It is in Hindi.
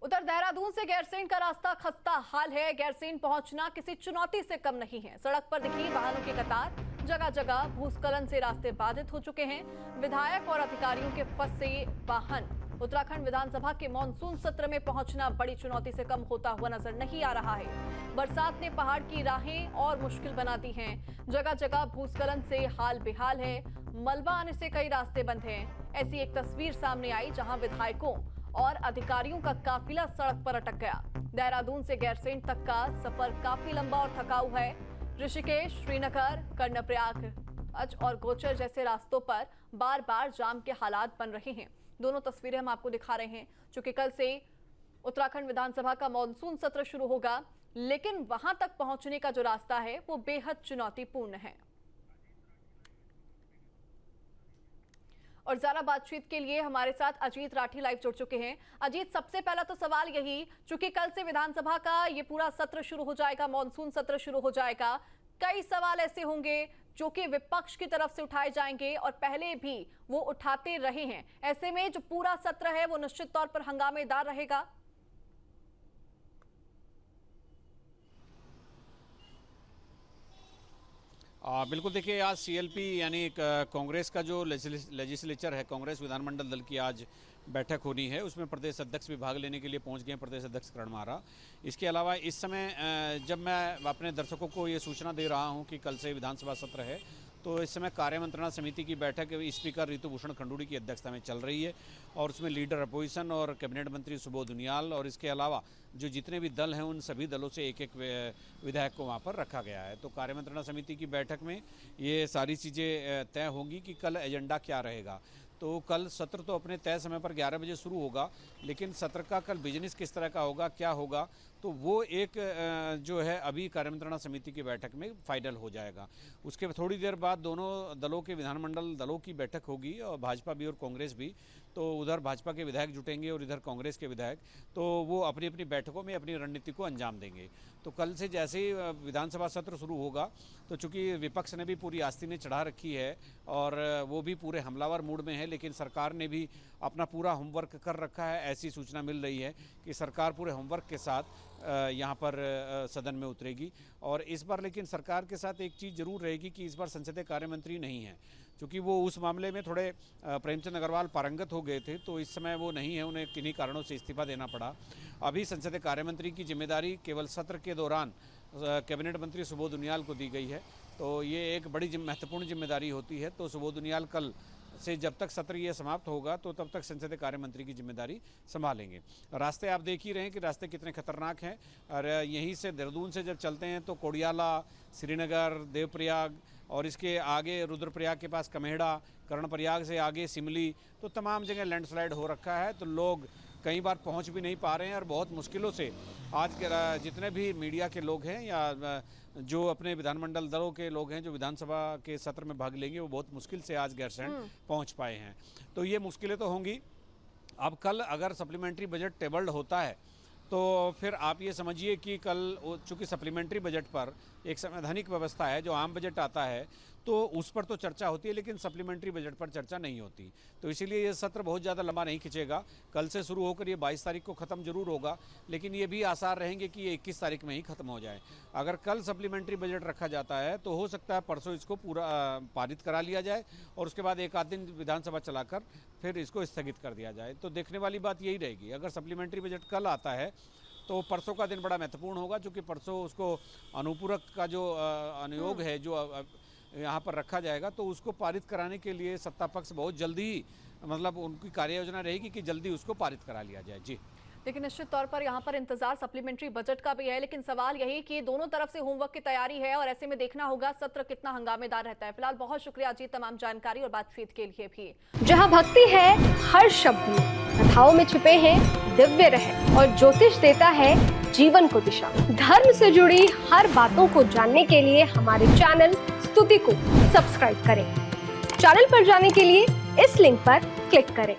उधर देहरादून से गैरसैंण का रास्ता खस्ता हाल है। गैरसैंण पहुंचना किसी चुनौती से कम नहीं है। सड़क पर दिखी वाहनों की कतार, जगह जगह भूस्खलन से रास्ते बाधित हो चुके हैं। विधायक और अधिकारियों के फंसे वाहन। उत्तराखंड विधानसभा के मानसून सत्र में पहुंचना बड़ी चुनौती से कम होता हुआ नजर नहीं आ रहा है। बरसात ने पहाड़ की राहें और मुश्किल बना दी हैं। जगह जगह भूस्खलन से हाल बेहाल है। मलबा आने से कई रास्ते बंद हैं। ऐसी एक तस्वीर सामने आई जहां विधायकों और अधिकारियों का काफिला सड़क पर अटक गया। देहरादून से गैरसैंण तक का सफर काफी लंबा और थकाऊ है। ऋषिकेश, श्रीनगर, कर्णप्रयाग और गोचर जैसे रास्तों पर बार बार जाम के हालात बन रहे हैं। दोनों तस्वीरें हम आपको दिखा रहे हैं। चूंकि कल से उत्तराखंड विधानसभा का मानसून सत्र शुरू होगा, लेकिन वहां तक पहुंचने का जो रास्ता है वो बेहद चुनौतीपूर्ण है। और ज्यादा बातचीत के लिए हमारे साथ अजीत राठी लाइव जुड़ चुके हैं। अजीत, सबसे पहला तो सवाल यही, चूंकि कल से विधानसभा का ये पूरा सत्र शुरू हो जाएगा, मानसून सत्र शुरू हो जाएगा, कई सवाल ऐसे होंगे जो कि विपक्ष की तरफ से उठाए जाएंगे और पहले भी वो उठाते रहे हैं। ऐसे में जो पूरा सत्र है वो निश्चित तौर पर हंगामेदार रहेगा। बिल्कुल, देखिए आज सीएलपी यानी कांग्रेस का जो लेजिस्लेचर है, कांग्रेस विधानमंडल दल की आज बैठक होनी है। उसमें प्रदेश अध्यक्ष भी भाग लेने के लिए पहुंच गए हैं, प्रदेश अध्यक्ष करण मारा। इसके अलावा इस समय जब मैं अपने दर्शकों को ये सूचना दे रहा हूं कि कल से विधानसभा सत्र है, तो इस समय कार्य मंत्रणा समिति की बैठक स्पीकर ऋतुभूषण खंडूड़ी की अध्यक्षता में चल रही है और उसमें लीडर अपोजिशन और कैबिनेट मंत्री सुबोध उनियाल और इसके अलावा जो जितने भी दल हैं उन सभी दलों से एक एक विधायक को वहाँ पर रखा गया है। तो कार्य मंत्रणा समिति की बैठक में ये सारी चीज़ें तय होंगी कि कल एजेंडा क्या रहेगा। तो कल सत्र तो अपने तय समय पर 11 बजे शुरू होगा, लेकिन सत्र का कल बिजनेस किस तरह का होगा, क्या होगा, तो वो एक जो है अभी कार्यमंत्रणा समिति की बैठक में फाइनल हो जाएगा। उसके थोड़ी देर बाद दोनों दलों के विधानमंडल दलों की बैठक होगी और भाजपा भी और कांग्रेस भी। तो उधर भाजपा के विधायक जुटेंगे और इधर कांग्रेस के विधायक, तो वो अपनी अपनी बैठकों में अपनी रणनीति को अंजाम देंगे। तो कल से जैसे ही विधानसभा सत्र शुरू होगा, तो चूंकि विपक्ष ने भी पूरी आस्तीनें चढ़ा रखी है और वो भी पूरे हमलावर मूड में है, लेकिन सरकार ने भी अपना पूरा होमवर्क कर रखा है। ऐसी सूचना मिल रही है कि सरकार पूरे होमवर्क के साथ यहाँ पर सदन में उतरेगी। और इस बार लेकिन सरकार के साथ एक चीज़ जरूर रहेगी कि इस बार संसदीय कार्य मंत्री नहीं है, क्योंकि वो उस मामले में थोड़े प्रेमचंद अग्रवाल पारंगत हो गए थे, तो इस समय वो नहीं है, उन्हें किन्हीं कारणों से इस्तीफा देना पड़ा। अभी संसदीय कार्य मंत्री की जिम्मेदारी केवल सत्र के दौरान कैबिनेट मंत्री सुबोध उनियाल को दी गई है। तो ये एक बड़ी महत्वपूर्ण जिम्मेदारी होती है। तो सुबोध उनियाल कल से जब तक सत्र ये समाप्त होगा तो तब तक संसदीय कार्य मंत्री की जिम्मेदारी संभालेंगे। रास्ते आप देख ही रहे हैं कि रास्ते कितने खतरनाक हैं। और यहीं से देहरादून से जब चलते हैं तो कोडियाला, श्रीनगर, देवप्रयाग और इसके आगे रुद्रप्रयाग के पास कमेहड़ा, कर्णप्रयाग से आगे सिमली, तो तमाम जगह लैंडस्लाइड हो रखा है। तो लोग कई बार पहुंच भी नहीं पा रहे हैं और बहुत मुश्किलों से आज के जितने भी मीडिया के लोग हैं या जो अपने विधानमंडल दलों के लोग हैं जो विधानसभा के सत्र में भाग लेंगे, वो बहुत मुश्किल से आज गैरसैंण पहुंच पाए हैं। तो ये मुश्किलें तो होंगी। अब कल अगर सप्लीमेंट्री बजट टेबल्ड होता है तो फिर आप ये समझिए कि कल चूँकि सप्लीमेंट्री बजट पर एक संवैधानिक व्यवस्था है, जो आम बजट आता है तो उस पर तो चर्चा होती है, लेकिन सप्लीमेंट्री बजट पर चर्चा नहीं होती। तो इसीलिए ये सत्र बहुत ज़्यादा लंबा नहीं खिंचेगा। कल से शुरू होकर ये 22 तारीख को ख़त्म जरूर होगा, लेकिन ये भी आसार रहेंगे कि ये 21 तारीख में ही ख़त्म हो जाए। अगर कल सप्लीमेंट्री बजट रखा जाता है तो हो सकता है परसों इसको पूरा पारित करा लिया जाए और उसके बाद एक आध दिन विधानसभा चलाकर फिर इसको स्थगित कर दिया जाए। तो देखने वाली बात यही रहेगी। अगर सप्लीमेंट्री बजट कल आता है तो परसों का दिन बड़ा महत्वपूर्ण होगा, क्योंकि परसों उसको अनुपूरक का जो अनुयोग है जो यहाँ पर रखा जाएगा, तो उसको पारित कराने के लिए सत्ता पक्ष बहुत जल्दी ही मतलब उनकी कार्य योजना रहेगी कि जल्दी उसको पारित करा लिया जाए। जी, लेकिन निश्चित तौर पर यहाँ पर इंतजार सप्लीमेंट्री बजट का भी है, लेकिन सवाल यही कि दोनों तरफ से होमवर्क की तैयारी है और ऐसे में देखना होगा सत्र कितना हंगामेदार रहता है। फिलहाल बहुत शुक्रिया अजीत, तमाम जानकारी और बातचीत के लिए भी। जहाँ भक्ति है हर शब्द में, कथाओं में छिपे हैं दिव्य रहस्य और ज्योतिष देता है जीवन को दिशा। धर्म से जुड़ी हर बातों को जानने के लिए हमारे चैनल स्तुति को सब्सक्राइब करें। चैनल पर जाने के लिए इस लिंक पर क्लिक करें।